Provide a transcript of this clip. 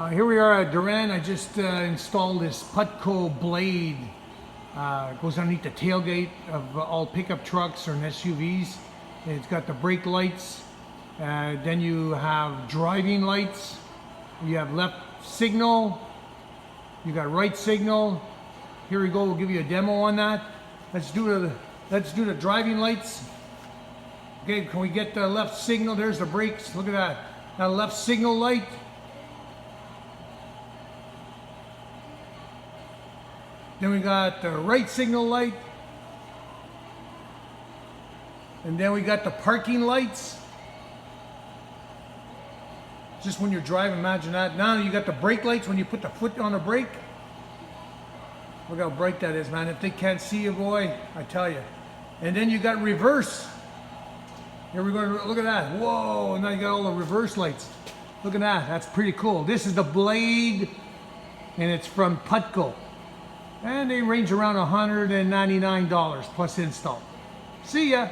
Here we are at Derand. I just installed this Putco Blade. It goes underneath the tailgate of all pickup trucks or SUVs. It's got the brake lights. Then you have driving lights. You have left signal. You got right signal. Here we go. We'll give you a demo on that. Let's do the driving lights. Okay, can we get the left signal? There's the brakes. Look at that. That left signal light. Then we got the right signal light. And then we got the parking lights. Just when you're driving, imagine that. Now you got the brake lights when you put the foot on the brake. Look how bright that is, man. If they can't see you, boy, I tell you. And then you got reverse. Here we go. Look at that. Whoa, and now you got all the reverse lights. Look at that. That's pretty cool. This is the Blade, and it's from Putco. And they range around $199 plus install. See ya.